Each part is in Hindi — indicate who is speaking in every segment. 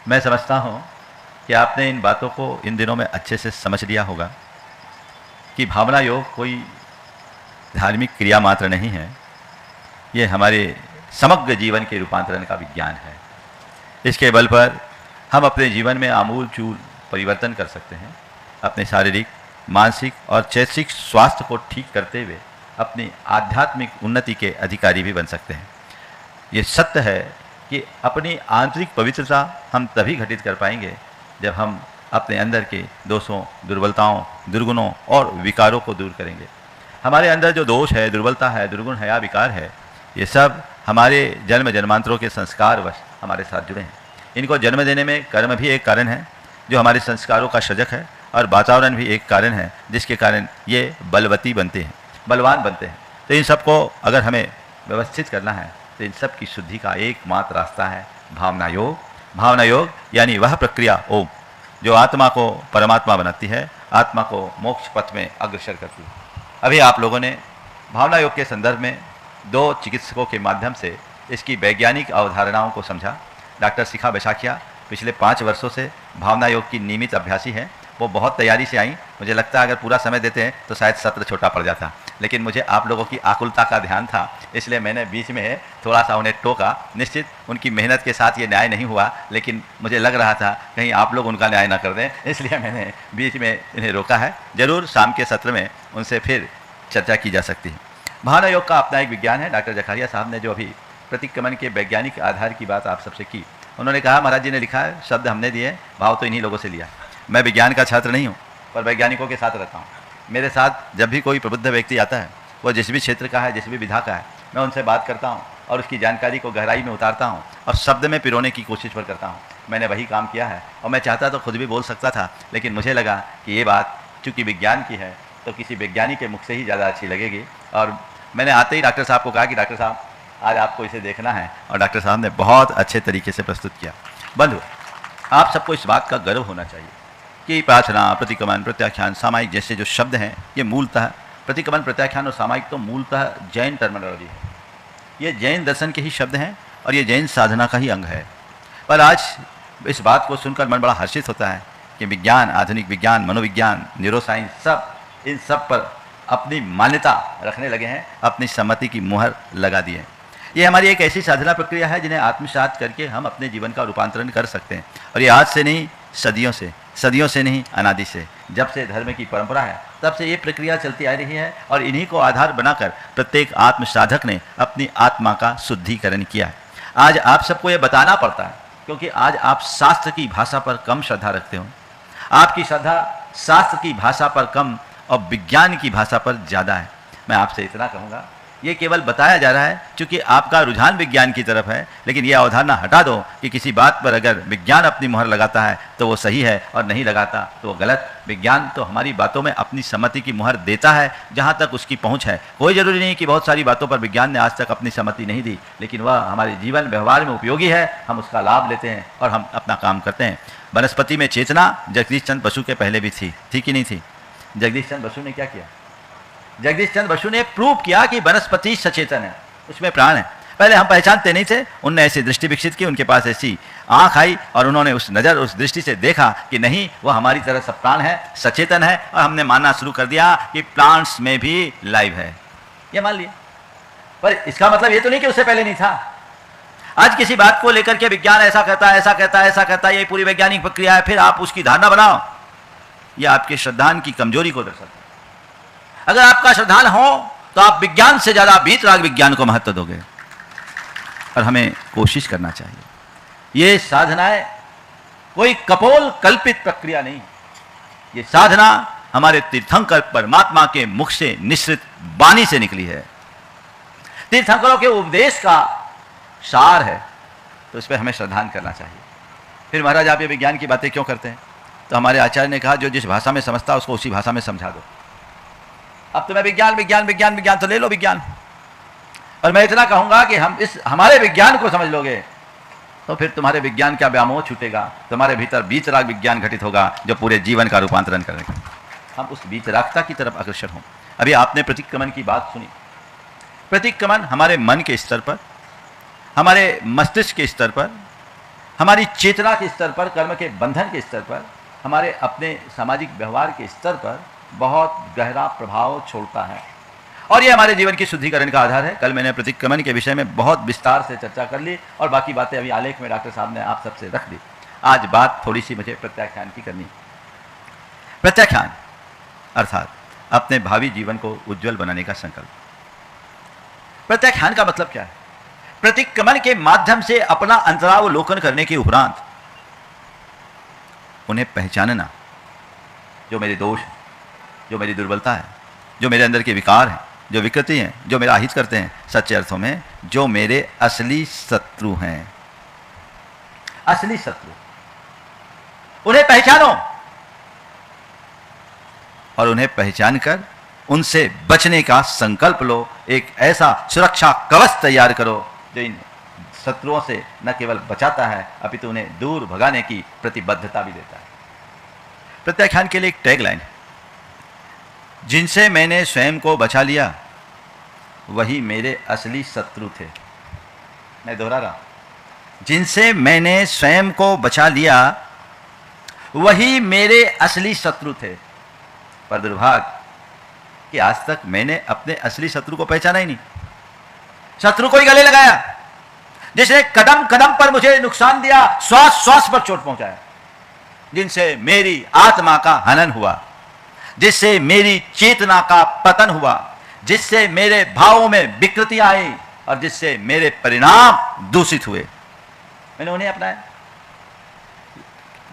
Speaker 1: मैं समझता हूँ कि आपने इन बातों को इन दिनों में अच्छे से समझ लिया होगा कि भावना योग कोई धार्मिक क्रिया मात्र नहीं है, ये हमारे समग्र जीवन के रूपांतरण का विज्ञान है। इसके बल पर हम अपने जीवन में आमूल चूल परिवर्तन कर सकते हैं, अपने शारीरिक, मानसिक और चैतसिक स्वास्थ्य को ठीक करते हुए अपनी आध्यात्मिक उन्नति के अधिकारी भी बन सकते हैं। ये सत्य है कि अपनी आंतरिक पवित्रता हम तभी घटित कर पाएंगे जब हम अपने अंदर के दोषों, दुर्बलताओं, दुर्गुणों और विकारों को दूर करेंगे। हमारे अंदर जो दोष है, दुर्बलता है, दुर्गुण है या विकार है, ये सब हमारे जन्म जन्मांतरों के संस्कारवश हमारे साथ जुड़े हैं। इनको जन्म देने में कर्म भी एक कारण है जो हमारे संस्कारों का सजग है, और वातावरण भी एक कारण है जिसके कारण ये बलवती बनते हैं, बलवान बनते हैं। तो इन सबको अगर हमें व्यवस्थित करना है तो इन सब की शुद्धि का एकमात्र रास्ता है भावना योग। भावना योग यानी वह प्रक्रिया ओम जो आत्मा को परमात्मा बनाती है, आत्मा को मोक्ष पथ में अग्रसर करती है। अभी आप लोगों ने भावना योग के संदर्भ में 2 चिकित्सकों के माध्यम से इसकी वैज्ञानिक अवधारणाओं को समझा। डॉक्टर शिखा बैसाखिया पिछले 5 वर्षों से भावना योग की नियमित अभ्यासी हैं। वो बहुत तैयारी से आई। मुझे लगता है अगर पूरा समय देते हैं तो शायद सत्र छोटा पड़ जाता, लेकिन मुझे आप लोगों की आकुलता का ध्यान था, इसलिए मैंने बीच में थोड़ा सा उन्हें टोका। निश्चित उनकी मेहनत के साथ ये न्याय नहीं हुआ, लेकिन मुझे लग रहा था कहीं आप लोग उनका न्याय ना कर दें, इसलिए मैंने बीच में इन्हें रोका है। ज़रूर शाम के सत्र में उनसे फिर चर्चा की जा सकती है। भावना योग का अपना एक विज्ञान है। डॉक्टर जकारिया साहब ने जो अभी प्रतिक्रमण के वैज्ञानिक आधार की बात आप सबसे की, उन्होंने कहा महाराज जी ने लिखा है, शब्द हमने दिए, भाव तो इन्हीं लोगों से लिया। मैं विज्ञान का छात्र नहीं हूँ, पर वैज्ञानिकों के साथ रहता हूँ। मेरे साथ जब भी कोई प्रबुद्ध व्यक्ति आता है, वो जिस भी क्षेत्र का है, जिस भी विधा का है, मैं उनसे बात करता हूँ और उसकी जानकारी को गहराई में उतारता हूँ और शब्द में पिरोने की कोशिश पर करता हूँ। मैंने वही काम किया है और मैं चाहता तो खुद भी बोल सकता था, लेकिन मुझे लगा कि ये बात चूँकि विज्ञान की है तो किसी वैज्ञानिक के मुख से ही ज़्यादा अच्छी लगेगी। और मैंने आते ही डॉक्टर साहब को कहा कि डॉक्टर साहब आज आपको इसे देखना है, और डॉक्टर साहब ने बहुत अच्छे तरीके से प्रस्तुत किया। बंधु, आप सबको इस बात का गर्व होना चाहिए कि प्रार्थना, प्रतिक्रमण, प्रत्याख्यान, सामायिक जैसे जो शब्द हैं, ये मूलतः प्रतिक्रमण, प्रत्याख्यान और सामायिक तो मूलतः जैन टर्मिनोलॉजी है। ये जैन दर्शन के ही शब्द हैं और ये जैन साधना का ही अंग है। पर आज इस बात को सुनकर मन बड़ा हर्षित होता है कि विज्ञान, आधुनिक विज्ञान, मनोविज्ञान, न्यूरोसाइंस, सब इन सब पर अपनी मान्यता रखने लगे हैं, अपनी सम्मति की मुहर लगा दिए हैं। ये हमारी एक ऐसी साधना प्रक्रिया है जिन्हें आत्मसात करके हम अपने जीवन का रूपांतरण कर सकते हैं। और ये आज से नहीं, सदियों से नहीं, अनादि से, जब से धर्म की परंपरा है तब से ये प्रक्रिया चलती आ रही है। और इन्हीं को आधार बनाकर प्रत्येक आत्म साधक ने अपनी आत्मा का शुद्धिकरण किया है। आज आप सबको ये बताना पड़ता है क्योंकि आज आप शास्त्र की भाषा पर कम श्रद्धा रखते हो। आपकी श्रद्धा शास्त्र की भाषा पर कम और विज्ञान की भाषा पर ज़्यादा है। मैं आपसे इतना कहूँगा, ये केवल बताया जा रहा है क्योंकि आपका रुझान विज्ञान की तरफ है, लेकिन यह अवधारणा हटा दो कि किसी बात पर अगर विज्ञान अपनी मुहर लगाता है तो वो सही है और नहीं लगाता तो वो गलत। विज्ञान तो हमारी बातों में अपनी सम्मति की मुहर देता है जहाँ तक उसकी पहुँच है। कोई ज़रूरी नहीं कि बहुत सारी बातों पर विज्ञान ने आज तक अपनी सम्मति नहीं दी, लेकिन वह हमारे जीवन व्यवहार में उपयोगी है, हम उसका लाभ लेते हैं और हम अपना काम करते हैं। वनस्पति में चेतना जगदीश चंद्र बसु के पहले भी थी कि नहीं थी? जगदीश चंद्र बसु ने क्या किया? जगदीश चंद्र बसु ने प्रूव किया कि वनस्पति सचेतन है, उसमें प्राण है। पहले हम पहचानते नहीं थे, उनने ऐसी दृष्टि विकसित की, उनके पास ऐसी आंख आई और उन्होंने उस नज़र, उस दृष्टि से देखा कि नहीं, वह हमारी तरह सब प्राण है, सचेतन है, और हमने मानना शुरू कर दिया कि प्लांट्स में भी लाइफ है। ये मान लिया। पर इसका मतलब ये तो नहीं कि उससे पहले नहीं था। आज किसी बात को लेकर के विज्ञान ऐसा कहता है, ऐसा कहता है, ऐसा कहता है, ये पूरी वैज्ञानिक प्रक्रिया है, फिर आप उसकी धारणा बनाओ, यह आपके श्रद्धान की कमजोरी को दर्शाता है। अगर आपका श्रद्धान हो तो आप विज्ञान से ज्यादा वीतराग विज्ञान को महत्व दोगे, और हमें कोशिश करना चाहिए। ये साधनाएं कोई कपोल कल्पित प्रक्रिया नहीं, ये साधना हमारे तीर्थंकर परमात्मा के मुख से निश्रित वाणी से निकली है, तीर्थंकरों के उपदेश का सार है। तो इस पर हमें श्रद्धान करना चाहिए। फिर महाराज आप ये विज्ञान की बातें क्यों करते हैं? तो हमारे आचार्य ने कहा जो जिस भाषा में समझता है उसको उसी भाषा में समझा दो। अब तुम्हें विज्ञान विज्ञान विज्ञान विज्ञान तो ले लो विज्ञान, और मैं इतना कहूंगा कि हम इस हमारे विज्ञान को समझ लोगे तो फिर तुम्हारे विज्ञान का व्यामोह छूटेगा, तुम्हारे भीतर बीतराग विज्ञान घटित होगा जो पूरे जीवन का रूपांतरण करेगा। हम उस बीतरागता की तरफ अग्रसर हों। अभी आपने प्रतिक्रमण की बात सुनी। प्रतिक्रमण हमारे मन के स्तर पर, हमारे मस्तिष्क के स्तर पर, हमारी चेतना के स्तर पर, कर्म के बंधन के स्तर पर, हमारे अपने सामाजिक व्यवहार के स्तर पर बहुत गहरा प्रभाव छोड़ता है और ये हमारे जीवन की शुद्धिकरण का आधार है। कल मैंने प्रतिक्रमण के विषय में बहुत विस्तार से चर्चा कर ली और बाकी बातें अभी आलेख में डॉक्टर साहब ने आप सबसे रख दी। आज बात थोड़ी सी मुझे प्रत्याख्यान की करनी। प्रत्याख्यान अर्थात अपने भावी जीवन को उज्जवल बनाने का संकल्प। प्रत्याख्यान का मतलब क्या है? प्रतिक्रमण के माध्यम से अपना अंतरावलोकन करने के उपरांत उन्हें पहचानना, जो मेरे दोष हैं, जो मेरी दुर्बलता है, जो मेरे अंदर के विकार हैं, जो विकृति हैं, जो मेरा अहित करते हैं, सच्चे अर्थों में जो मेरे असली शत्रु हैं, असली शत्रु, उन्हें पहचानो और उन्हें पहचान कर उनसे बचने का संकल्प लो। एक ऐसा सुरक्षा कवच तैयार करो जो इन शत्रुओं से न केवल बचाता है अपितु उन्हें दूर भगाने की प्रतिबद्धता भी देता है। प्रत्याख्यान के लिए एक टैगलाइन है, जिनसे मैंने स्वयं को बचा लिया वही मेरे असली शत्रु थे। मैं दोहरा रहा हूं, जिनसे मैंने स्वयं को बचा लिया वही मेरे असली शत्रु थे। पर दुर्भाग्य कि आज तक मैंने अपने असली शत्रु को पहचाना ही नहीं। शत्रु को ही गले लगाया, जिसने कदम कदम पर मुझे नुकसान दिया, श्वास श्वास पर चोट पहुंचाया, जिनसे मेरी आत्मा का हनन हुआ, जिससे मेरी चेतना का पतन हुआ, जिससे मेरे भावों में विकृतियां आई और जिससे मेरे परिणाम दूषित हुए। मैंने उन्हें अपनाया।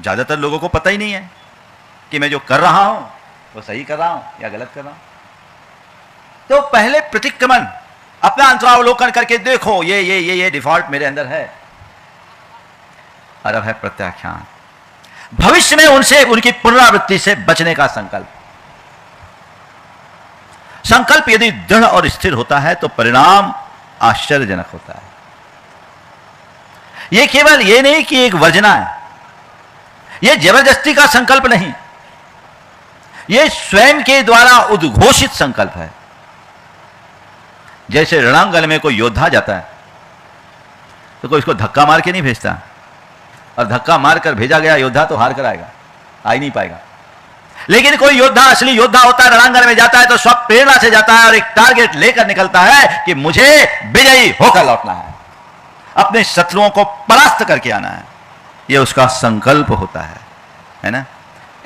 Speaker 1: ज्यादातर लोगों को पता ही नहीं है कि मैं जो कर रहा हूं वो सही कर रहा हूं या गलत कर रहा हूं। तो पहले प्रतिक्रमण, अपना अंतरावलोकन करके देखो, ये डिफॉल्ट मेरे अंदर है। और अब है प्रत्याख्यान, भविष्य में उनसे, उनकी पुनरावृत्ति से बचने का संकल्प। संकल्प यदि दृढ़ और स्थिर होता है तो परिणाम आश्चर्यजनक होता है। यह केवल ये नहीं कि एक वर्जना है, यह जबरदस्ती का संकल्प नहीं, यह स्वयं के द्वारा उद्घोषित संकल्प है। जैसे रणांगण में कोई योद्धा जाता है तो कोई इसको धक्का मार के नहीं भेजता, और धक्का मारकर भेजा गया योद्धा तो हार कर आएगा, आ ही नहीं पाएगा। लेकिन कोई योद्धा, असली योद्धा होता है, रणांगण में जाता है तो स्व प्रेरणा से जाता है और एक टारगेट लेकर निकलता है कि मुझे विजयी होकर लौटना है, अपने शत्रुओं को परास्त करके आना है। यह उसका संकल्प होता है ना।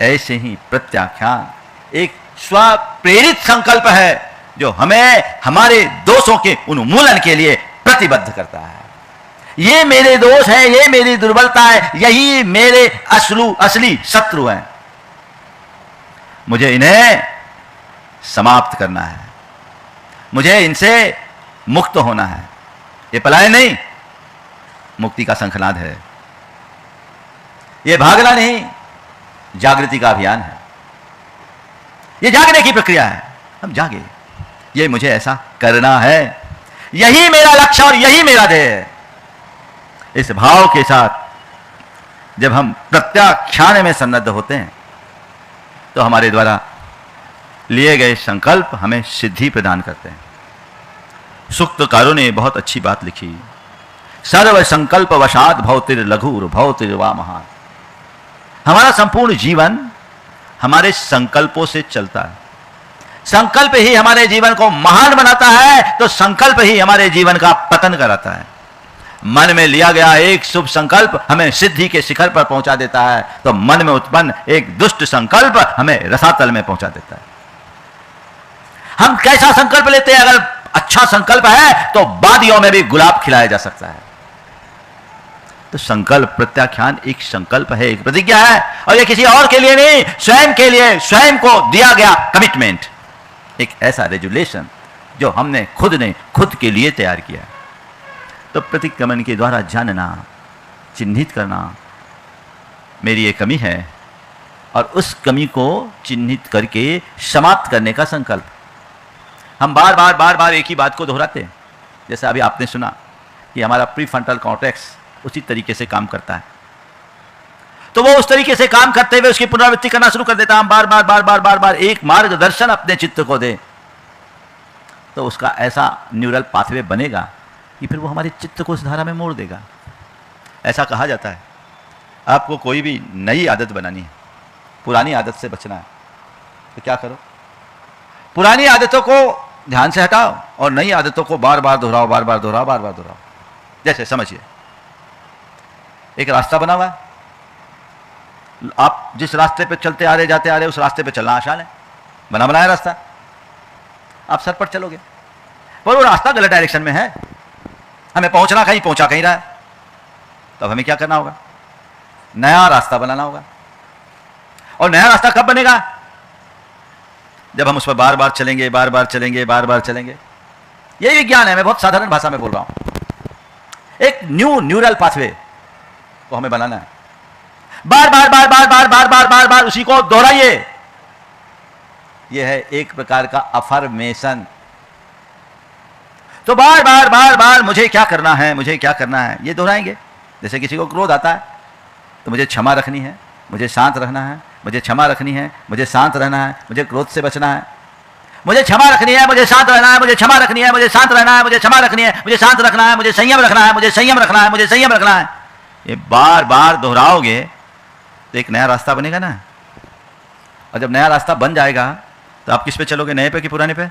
Speaker 1: ऐसे ही प्रत्याख्यान एक स्व प्रेरित संकल्प है जो हमें हमारे दोषों के उन्मूलन के लिए प्रतिबद्ध करता है। ये मेरे दोष है, ये मेरी दुर्बलता है, यही मेरे असली शत्रु हैं। मुझे इन्हें समाप्त करना है, मुझे इनसे मुक्त होना है। ये पलायन नहीं, मुक्ति का शंखनाद है। ये भागना नहीं, जागृति का अभियान है। ये जागने की प्रक्रिया है। हम जागे, ये मुझे ऐसा करना है, यही मेरा लक्ष्य और यही मेरा ध्येय है। इस भाव के साथ जब हम प्रत्याख्यान में सन्नद्ध होते हैं तो हमारे द्वारा लिए गए संकल्प हमें सिद्धि प्रदान करते हैं। सूक्तकारों ने बहुत अच्छी बात लिखी, सर्व संकल्प वशात भवतिर लघुर भवतिर वा महान। हमारा संपूर्ण जीवन हमारे संकल्पों से चलता है। संकल्प ही हमारे जीवन को महान बनाता है तो संकल्प ही हमारे जीवन का पतन कराता है। मन में लिया गया एक शुभ संकल्प हमें सिद्धि के शिखर पर पहुंचा देता है तो मन में उत्पन्न एक दुष्ट संकल्प हमें रसातल में पहुंचा देता है। हम कैसा संकल्प लेते हैं? अगर अच्छा संकल्प है तो वादियों में भी गुलाब खिलाया जा सकता है। तो संकल्प, प्रत्याख्यान एक संकल्प है, एक प्रतिज्ञा है, और ये किसी और के लिए नहीं, स्वयं के लिए, स्वयं को दिया गया कमिटमेंट, एक ऐसा रेजुलेशन जो हमने खुद के लिए तैयार किया। तो प्रतिक्रमण के द्वारा जानना, चिन्हित करना, मेरी ये कमी है और उस कमी को चिन्हित करके समाप्त करने का संकल्प। हम बार बार एक ही बात को दोहराते हैं। जैसे अभी आपने सुना कि हमारा प्रीफ्रंटल कॉर्टेक्स उसी तरीके से काम करता है, तो वो उस तरीके से काम करते हुए उसकी पुनरावृत्ति करना शुरू कर देता है। हम बार बार एक मार्गदर्शन अपने चित्त को दे तो उसका ऐसा न्यूरल पाथवे बनेगा कि फिर वो हमारे चित्त को उस धारा में मोड़ देगा। ऐसा कहा जाता है आपको कोई भी नई आदत बनानी है, पुरानी आदत से बचना है, तो क्या करो? पुरानी आदतों को ध्यान से हटाओ और नई आदतों को बार बार दोहराओ, बार बार दोहराओ, बार बार दोहराओ। जैसे समझिए, एक रास्ता बना हुआ है, आप जिस रास्ते पे चलते आ रहे, जाते आ रहे, उस रास्ते पे चलना आसान है, बना बनाया रास्ता, आप सर पर चलोगे, पर वो रास्ता गलत डायरेक्शन में है, हमें पहुंचना कहीं, पहुंचा कहीं रहा है। तब हमें क्या करना होगा? नया रास्ता बनाना होगा। और नया रास्ता कब बनेगा? जब हम उस पर बार बार चलेंगे, बार बार चलेंगे, बार बार चलेंगे। यही विज्ञान है, मैं बहुत साधारण भाषा में बोल रहा हूं। एक न्यूरल पाथवे को हमें बनाना है, बार बार बार बार बार बार बार बार बार उसी को दोहराइए। यह है एक प्रकार का अफर्मेशन। तो बार बार बार बार मुझे क्या करना है, मुझे क्या करना है, ये दोहराएंगे। जैसे किसी को क्रोध आता है तो मुझे क्षमा रखनी है, मुझे शांत रहना है, मुझे क्षमा रखनी है, मुझे शांत रहना है, मुझे क्रोध से बचना है, मुझे क्षमा रखनी है, मुझे शांत रहना है, मुझे क्षमा रखनी है, मुझे शांत रहना है, मुझे क्षमा रखनी है, मुझे शांत रखना है, मुझे संयम रखना है, मुझे संयम रखना है, मुझे संयम रखना है। ये बार बार दोहराओगे तो एक नया रास्ता बनेगा ना। और जब नया रास्ता बन जाएगा तो आप किस पे चलोगे? नए पे कि पुराने पे?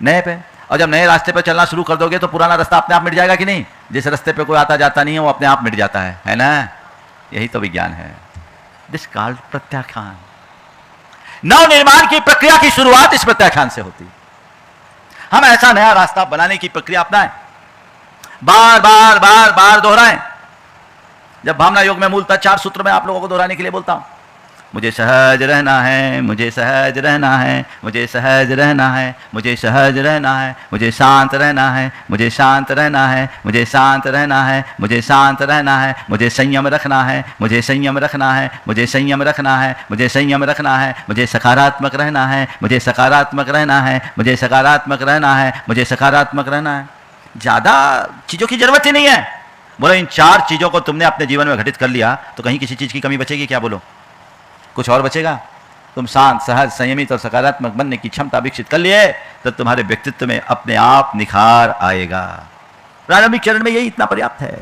Speaker 1: नए पे। और जब नए रास्ते पे चलना शुरू कर दोगे तो पुराना रास्ता अपने आप मिट जाएगा कि नहीं? जिस रास्ते पे कोई आता जाता नहीं है वो अपने आप मिट जाता है ना? यही तो विज्ञान है, दिस कॉल्ड प्रत्याख्यान। नव निर्माण की प्रक्रिया की शुरुआत इस प्रत्याख्यान से होती। हम ऐसा नया रास्ता बनाने की प्रक्रिया अपनाएं, बार बार बार बार दोहराएं। जब भावना योग में मूलतः 4 सूत्र में आप लोगों को दोहराने के लिए बोलता हूं, मुझे सहज रहना है, मुझे सहज रहना है, मुझे सहज रहना है, मुझे सहज रहना है, मुझे शांत रहना है, मुझे शांत रहना है, मुझे शांत रहना है, मुझे शांत रहना है, मुझे संयम रखना है, मुझे संयम रखना है, मुझे संयम रखना है, मुझे संयम रखना है, मुझे सकारात्मक रहना है, मुझे सकारात्मक रहना है, मुझे सकारात्मक रहना है, मुझे सकारात्मक रहना है। ज़्यादा चीज़ों की जरूरत ही नहीं है। बोलो इन 4 चीज़ों को तुमने अपने जीवन में घटित कर लिया तो कहीं किसी चीज़ की कमी बचेगी क्या? बोलो, कुछ और बचेगा? तुम शांत, सहज, संयमित और सकारात्मक बनने की क्षमता विकसित कर लिए तो तुम्हारे व्यक्तित्व में अपने आप निखार आएगा। प्रारंभिक चरण में यही इतना पर्याप्त है।